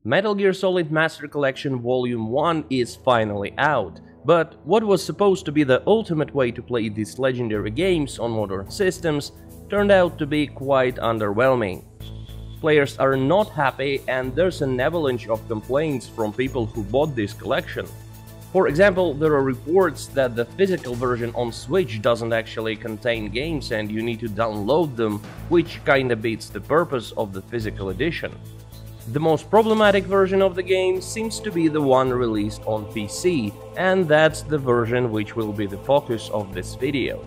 Metal Gear Solid Master Collection Volume 1 is finally out, but what was supposed to be the ultimate way to play these legendary games on modern systems turned out to be quite underwhelming. Players are not happy and there's an avalanche of complaints from people who bought this collection. For example, there are reports that the physical version on Switch doesn't actually contain games and you need to download them, which kinda beats the purpose of the physical edition. The most problematic version of the game seems to be the one released on PC, and that's the version which will be the focus of this video.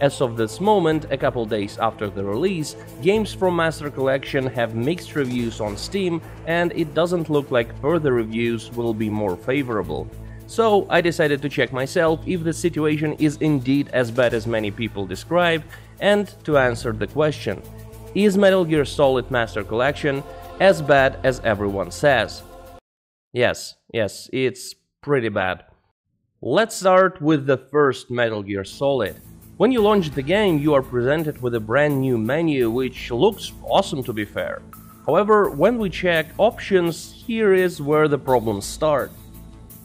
As of this moment, a couple days after the release, games from Master Collection have mixed reviews on Steam, and it doesn't look like further reviews will be more favorable. So I decided to check myself if the situation is indeed as bad as many people describe, and to answer the question: is Metal Gear Solid Master Collection as bad as everyone says? Yes, it's pretty bad. Let's start with the first Metal Gear Solid. When you launch the game, you are presented with a brand new menu, which looks awesome to be fair. However, when we check options, here is where the problems start.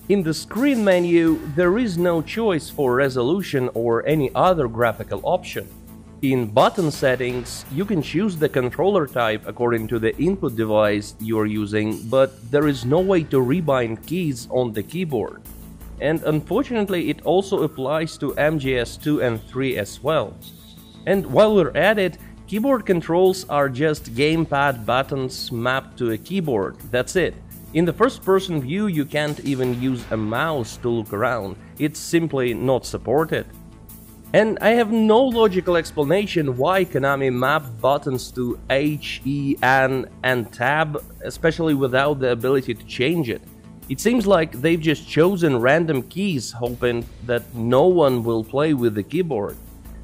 In the screen menu, there is no choice for resolution or any other graphical option. In button settings, you can choose the controller type according to the input device you are using, but there is no way to rebind keys on the keyboard. And unfortunately, it also applies to MGS2 and 3 as well. And while we're at it, keyboard controls are just gamepad buttons mapped to a keyboard, that's it. In the first-person view, you can't even use a mouse to look around, it's simply not supported. And I have no logical explanation why Konami mapped buttons to H, E, N, and Tab, especially without the ability to change it. It seems like they've just chosen random keys, hoping that no one will play with the keyboard.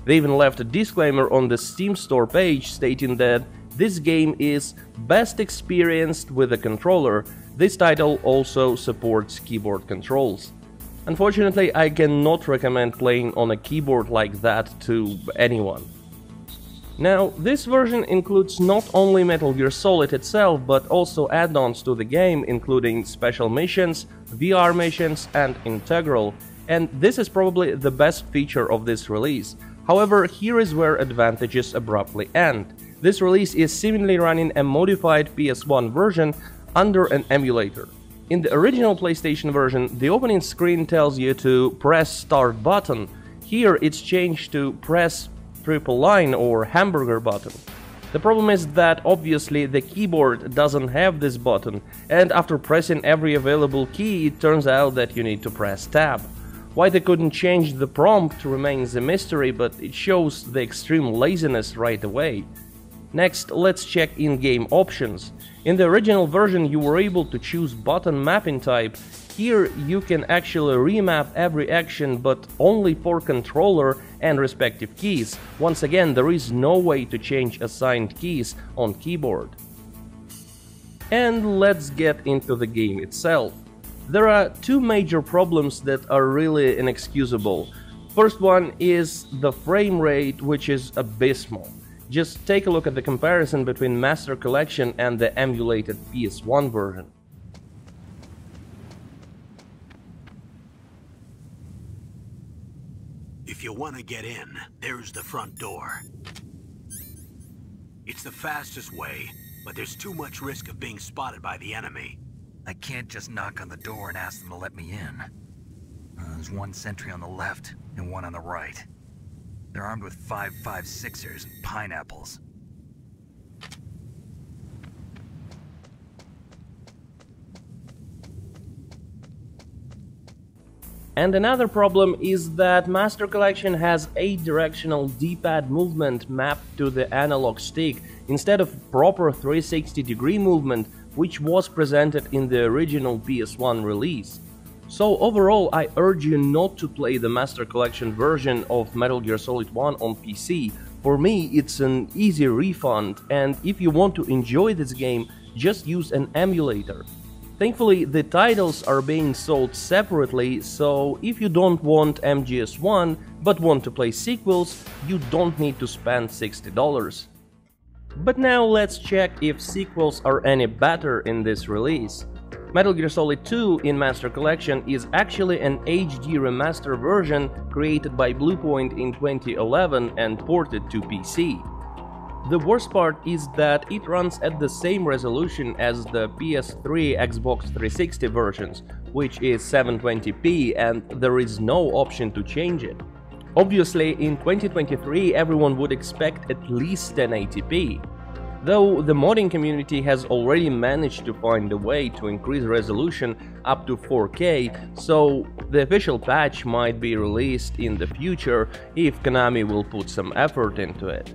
They even left a disclaimer on the Steam store page stating that this game is best experienced with a controller. This title also supports keyboard controls. Unfortunately, I cannot recommend playing on a keyboard like that to anyone. Now, this version includes not only Metal Gear Solid itself, but also add-ons to the game, including special missions, VR missions, and Integral, and this is probably the best feature of this release. However, here is where advantages abruptly end. This release is seemingly running a modified PS1 version under an emulator. In the original PlayStation version, the opening screen tells you to press start button. Here it's changed to press triple line or hamburger button. The problem is that obviously the keyboard doesn't have this button, and after pressing every available key, it turns out that you need to press tab. Why they couldn't change the prompt remains a mystery, but it shows the extreme laziness right away. Next, let's check in-game options. In the original version, you were able to choose button mapping type. Here, you can actually remap every action, but only for controller and respective keys. Once again, there is no way to change assigned keys on keyboard. And let's get into the game itself. There are two major problems that are really inexcusable. First one is the frame rate, which is abysmal. Just take a look at the comparison between Master Collection and the emulated PS1 version. If you want to get in, there's the front door. It's the fastest way, but there's too much risk of being spotted by the enemy. I can't just knock on the door and ask them to let me in. There's one sentry on the left and one on the right. They're armed with 5.56ers and pineapples. And another problem is that Master Collection has 8-directional D-pad movement mapped to the analog stick instead of proper 360-degree movement, which was presented in the original PS1 release. So overall, I urge you not to play the Master Collection version of Metal Gear Solid 1 on PC. For me, it's an easy refund, and if you want to enjoy this game, just use an emulator. Thankfully, the titles are being sold separately, so if you don't want MGS1 but want to play sequels, you don't need to spend $60. But now let's check if sequels are any better in this release. Metal Gear Solid 2 in Master Collection is actually an HD remaster version created by Bluepoint in 2011 and ported to PC. The worst part is that it runs at the same resolution as the PS3, Xbox 360 versions, which is 720p, and there is no option to change it. Obviously, in 2023 everyone would expect at least 1080p. Though the modding community has already managed to find a way to increase resolution up to 4K, so the official patch might be released in the future if Konami will put some effort into it.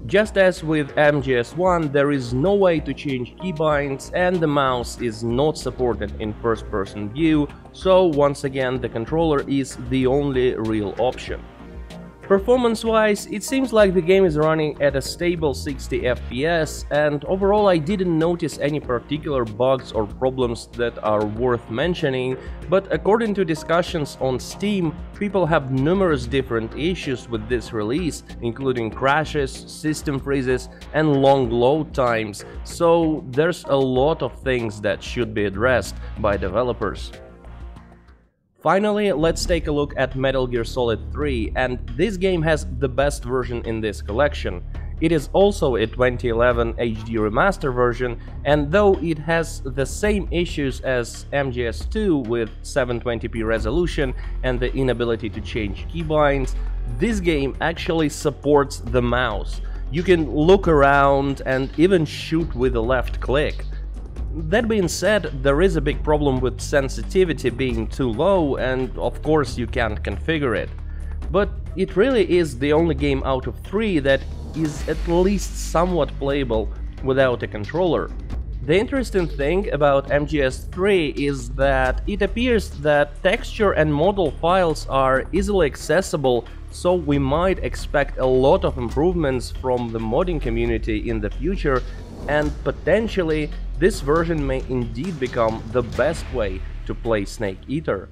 Just as with MGS1, there is no way to change keybinds and the mouse is not supported in first-person view, so once again the controller is the only real option. Performance-wise, it seems like the game is running at a stable 60 FPS, and overall I didn't notice any particular bugs or problems that are worth mentioning, but according to discussions on Steam, people have numerous different issues with this release, including crashes, system freezes, and long load times, so there's a lot of things that should be addressed by developers. Finally, let's take a look at Metal Gear Solid 3, and this game has the best version in this collection. It is also a 2011 HD remaster version, and though it has the same issues as MGS2 with 720p resolution and the inability to change keybinds, this game actually supports the mouse. You can look around and even shoot with the left click. That being said, there is a big problem with sensitivity being too low, and of course you can't configure it. But it really is the only game out of 3 that is at least somewhat playable without a controller. The interesting thing about MGS3 is that it appears that texture and model files are easily accessible, so we might expect a lot of improvements from the modding community in the future, and potentially this version may indeed become the best way to play Snake Eater.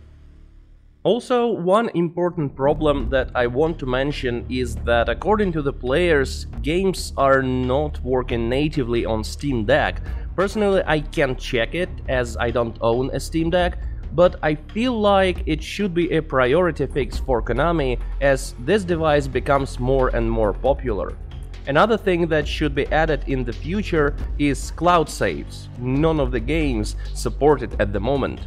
Also, one important problem that I want to mention is that according to the players, games are not working natively on Steam Deck. Personally, I can't check it as I don't own a Steam Deck, but I feel like it should be a priority fix for Konami as this device becomes more and more popular. Another thing that should be added in the future is cloud saves. None of the games support it at the moment.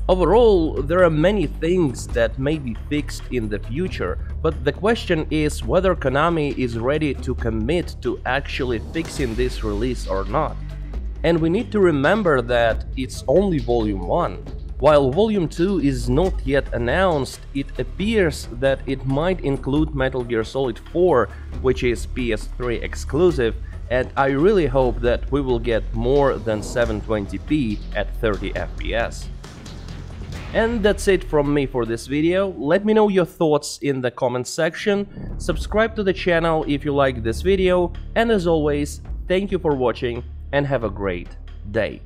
Overall, there are many things that may be fixed in the future, but the question is whether Konami is ready to commit to actually fixing this release or not. And we need to remember that it's only Volume 1. While Volume 2 is not yet announced, it appears that it might include Metal Gear Solid 4, which is PS3 exclusive, and I really hope that we will get more than 720p at 30 FPS. And that's it from me for this video. Let me know your thoughts in the comments section, subscribe to the channel if you like this video, and as always, thank you for watching and have a great day.